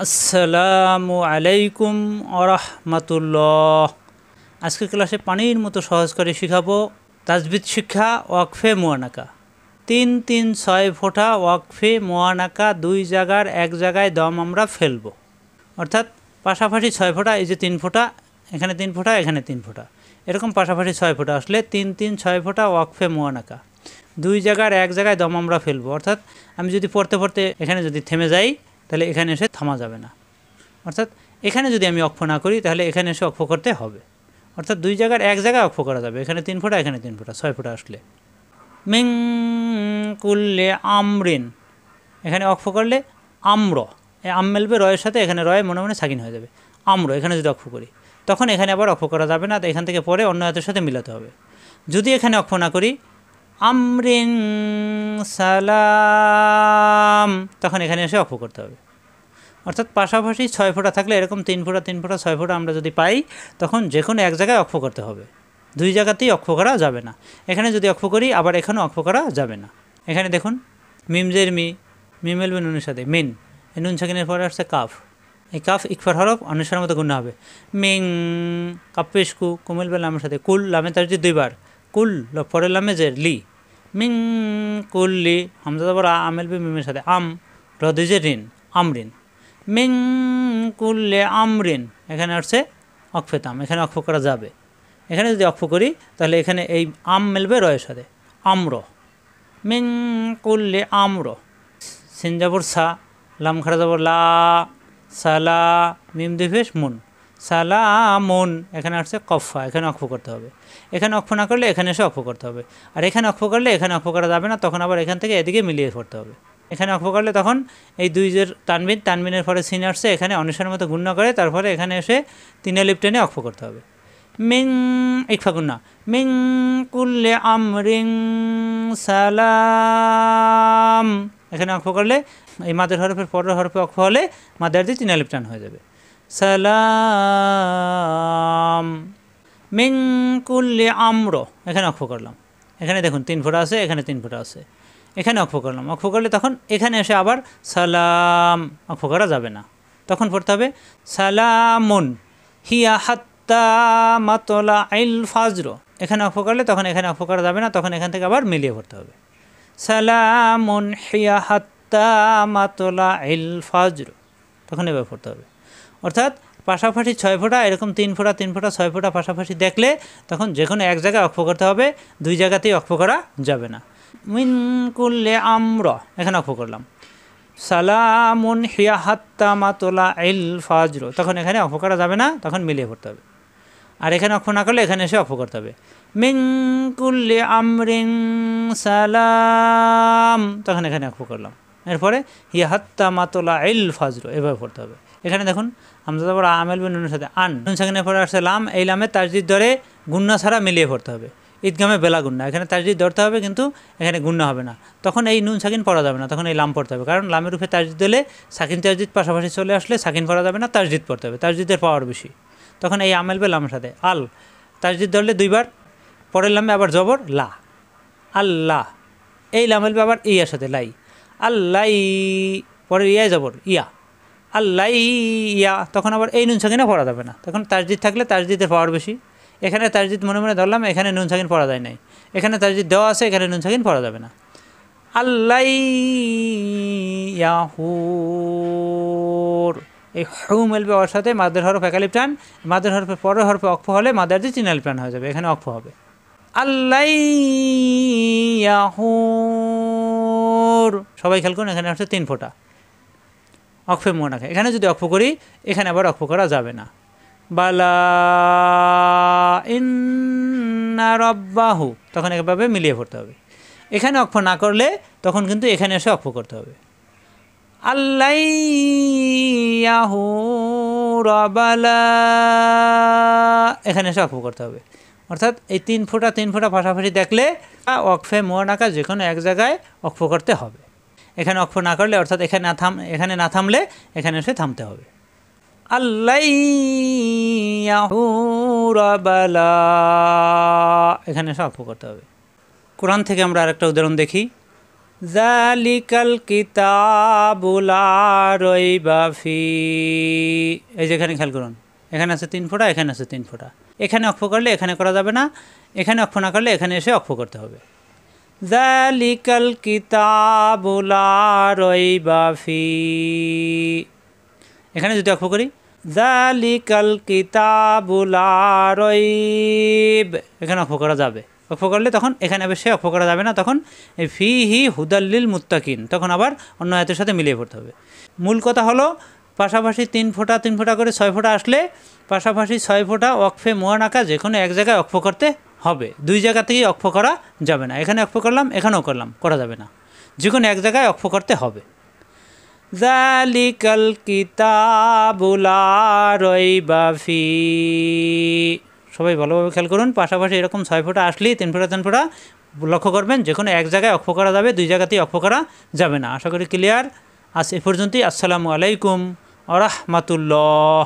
আসসালামু আলাইকুম আরহামাতুল্লাহ। আজকের ক্লাসে পানির মতো সহজ করে শিখাবো তাজবিদ শিক্ষা ওয়াকফে মুয়ানাকা। 3-3-6 ফোঁটা ওয়াকফে মুয়ানাকা, দুই জায়গার এক জায়গায় দম আমরা ফেলবো, অর্থাৎ পাশাপাশি 6 ফোঁটা, এই যে 3 ফোঁটা, এখানে 3 ফোঁটা, এখানে 3 ফোঁটা, এরকম পাশাপাশি 6 ফোঁটা আসলে 3-3-6 ফোঁটা ওয়াকফে মুয়ানাকা, দুই জায়গার এক জায়গায় দম আমরা ফেলবো। অর্থাৎ আমি যদি পড়তে পড়তে এখানে যদি থেমে যাই তাহলে এখানে এসে থামা যাবে না। অর্থাৎ এখানে যদি আমি অক্ষ না করি তাহলে এখানে এসে অক্ষ করতে হবে। অর্থাৎ দুই জায়গার এক জায়গায় অক্ষ করা যাবে, এখানে 3 ফোঁটা, এখানে 3 ফোঁটা, 6 ফোঁটা আসলে। মিং কুল্লে আমরিন, এখানে অক্ষ করলে আম্র, আম মেলবে রয়ের সাথে, এখানে রয়ে মনে মনে সাকিন হয়ে যাবে। আম্র এখানে যদি অক্ষ করি তখন এখানে আবার অক্ষ করা যাবে না, এখান থেকে পরে অন্য হাতের সাথে মিলাতে হবে। যদি এখানে অক্ষ না করি আমরিন সালাম, তখন এখানে এসে অক্ষ করতে হবে। অর্থাৎ পাশাপাশি 6 ফোঁটা থাকলে এরকম 3 ফোঁটা 3 ফোঁটা 6 ফোঁটা আমরা যদি পাই তখন যে কোনো এক জায়গায় অক্ষ করতে হবে, দুই জায়গাতেই অক্ষ করা যাবে না। এখানে যদি অক্ষ করি আবার এখানেও অক্ষ করা যাবে না। এখানে দেখুন মিমজের মি মেলবে নুনের সাথে মিন, এই নুন সাকিনের পরে আসছে কাফ, এই কাফ ইকফার হরফ অনুসারের মতো গুণ হবে। মিং কাপ্পেশ কুমেলবে লামের সাথে কুল, লামে তার যে দুইবার কুল, পরের লামে জের লি, মিং কুল্লি, হামজা যাবার আমেলবে মিমের সাথে আম, রদিজে রিন, আমরিন, মিং কুল্লে আমরিন, এখানে আসছে অক্ষেতাম, এখানে অক্ষ করা যাবে। এখানে যদি অক্ষ করি তাহলে এখানে এই আম মেলবে রয়ের সাথে আম্র, মিং কুল্লে আম্র, সিন যাবর সা, লাম খারা যাবর লা, সালা, মিম দিফেশ মুন, সালামুন, এখানে আসছে কফা, এখানে অক্ষ করতে হবে। এখানে অক্ষ না করলে এখানে এসে অক্ষ করতে হবে, আর এখানে অক্ষ করলে এখানে অক্ষ করা যাবে না, তখন আবার এখান থেকে এদিকে মিলিয়ে পড়তে হবে। এখানে অক্ষ করলে তখন এই দুই জের তানবিনের পরে সিন আসছে, এখানে অনুসারের মতো গুণ্য করে তারপরে এখানে এসে 3 আলিফ টেনে অক্ষ করতে হবে। মিং ইকফা গুন্না, মিং কুল্লে আমরিং সালাম, এখানে অক্ষ করলে এই মাদের হরফের পরের হরফে অক্ষ হলে মাদের দিয়ে 3 আলিফ টান হয়ে যাবে। সালাম, মিং কুল্লে আম্র, এখানে অক্ষ করলাম, এখানে দেখুন 3 ফোঁটা আছে, এখানে 3 ফোঁটা আছে, এখানে অক্ষ করলাম, অক্ষ করলে তখন এখানে এসে আবার সালাম, অক্ষ করা যাবে না, তখন পড়তে হবে সালামুন হিয়া হাত্তা মাতলা আইল ফাজর, এখানে অক্ষ করলে তখন এখানে অক্ষ করা যাবে না, তখন এখান থেকে আবার মিলিয়ে পড়তে হবে। সালামুন হিয়া হাত্তা মাতলা আইল ফাজর, তখন এভাবে পড়তে হবে। অর্থাৎ পাশাপাশি 6 ফোঁটা, এরকম 3 ফোঁটা 3 ফোঁটা 6 ফোঁটা পাশাপাশি দেখলে তখন যে কোনো এক জায়গায় অক্ষ করতে হবে, দুই জায়গাতেই অক্ষ করা যাবে না। মিন কুল্লে আম্র, এখানে অক্ষ করলাম, সালামুন হিয়া হাত্তা মাতলা ইল ফাজর, তখন এখানে অক্ষ করা যাবে না, তখন মিলিয়ে পড়তে হবে। আর এখানে অক্ষ না করলে এখানে এসে অক্ষ করতে হবে। মিন কুল্লে আমরিং সালাম, তখন এখানে অক্ষ করলাম, এরপরে হিয়া হাত্তা মাতলা ইল ফাজর, এভাবে পড়তে হবে। এখানে দেখুন হামজা যাবর আমেল বিন নুনের সাথে আন, নুন সাকিনের পরে আসছে লাম, এই লামে তাসদিদ ধরে গুন্না ছাড়া মিলিয়ে পড়তে হবে। ঈদগামে বেলা গুন্না, এখানে তাসদিদ ধরতে হবে কিন্তু এখানে গুন্না হবে না, তখন এই নুন সাকিন পড়া যাবে না, তখন এই লাম পড়তে হবে, কারণ লামের উপরে তাসদিদ দিলে সাকিন তাসদিদ পাশাপাশি চলে আসলে সাকিন পড়া যাবে না, তাসদিদ পড়তে হবে, তাসদিদের পাওয়ার বেশি। তখন এই আমেল বে লামের সাথে আল, তাসদিদ ধরলে দুইবার, পরের লামে আবার জবর লা, আল্লাহ, এই লামেল বে আবার ইয়ার সাথে লাই, আল্লাহ, পরের ইয়ায় জবর ইয়া, আল্লাহ ইয়া, তখন আবার এই নুন সাকিনে পড়া যাবে না, তখন তাসদিদ থাকলে তাসদিদের পাওয়ার বেশি। এখানে তাসদিদ মনে মনে ধরলাম, এখানে নুন সাকিন পড়া যায় নাই, এখানে তাসদিদ দেওয়া আছে, এখানে নুন সাকিন পড়া যাবে না। আল্লাহ ইয়াহুর, এই হু মেলবে ওর সাথে মাদের হরফ এক আলিফ টান, মাদের হরফের পরের হরফে অক্ষ হলে মাদের দিয়ে 3 আলিফ টান হয়ে যাবে, এখানে অক্ষ হবে। আল্লাহ ইয়াহুর, সবাই খেয়াল করুন, এখানে হচ্ছে 3 ফোঁটা অক্ষে মুয়ানাকা, এখানে যদি অক্ষ করি এখানে আবার অক্ষ করা যাবে না। বালা ইন্না রব্বাহু, তখন এভাবে মিলিয়ে পড়তে হবে। এখানে অক্ষ না করলে তখন কিন্তু এখানে এসে অক্ষ করতে হবে। আল্লাহ ইয়াহু রবালা, এখানে এসে অক্ষ করতে হবে। অর্থাৎ এই 3 ফোঁটা 3 ফোঁটা পাশাপাশি দেখলে অক্ষে মুয়ানাকা যে কোনো এক জায়গায় অক্ষ করতে হবে। এখানে অক্ষ না করলে, অর্থাৎ এখানে না থামলে এখানে এসে থামতে হবে। আল্লাহ ইয়াহু রবালা, এখানে এসে অক্ষ করতে হবে। কোরআন থেকে আমরা আরেকটা উদাহরণ দেখি। যালিকাল কিতাবু লা রাইবা ফি। এই যেখানে খেয়াল করুন, এখানে আছে 3 ফোঁটা, এখানে আছে 3 ফোঁটা। এখানে অক্ষ করলে এখানে করা যাবে না, এখানে অক্ষ না করলে এখানে এসে অক্ষ করতে হবে। যালিকাল কিতাবু লা রাইবা ফি। এখানে যদি অক্ষ করি, যালিকাল কিতাবু লা রাইব, এখানে অক্ষ করা যাবে। অক্ষ করলে তখন এখানে আবার সে অক্ষ করা যাবে না, তখন এই ফিহি হুদাল্লিল মুত্তাকিন, তখন আবার অন্য আয়াতের সাথে মিলিয়ে পড়তে হবে। মূল কথা হলো পাশাপাশি 3 ফোঁটা 3 ফোঁটা করে 6 ফোঁটা আসলে পাশাপাশি 6 ফোঁটা ওয়াকফে মুআনাকা যে কোনো এক জায়গায় অক্ষ করতে হবে, 2 জায়গা থেকেই অক্ষ করা যাবে না। এখানে অক্ষ করলাম, এখানেও করলাম, করা যাবে না, যে কোনো এক জায়গায় অক্ষ করতে হবে। যালিকাল কিতাবু লা রাইবা ফি। সবাই ভালোভাবে খেয়াল করুন, পাশাপাশি এরকম 6 ফোঁটা আসলেই 3 ফোঁটা 3 ফোঁটা লক্ষ্য করবেন, যে কোনো এক জায়গায় অক্ষ করা যাবে, 2 জায়গাতেই অক্ষ করা যাবে না। আশা করি ক্লিয়ার। আজ এ পর্যন্তই। আসসালামু আলাইকুম ওয়া রাহমাতুল্লাহ।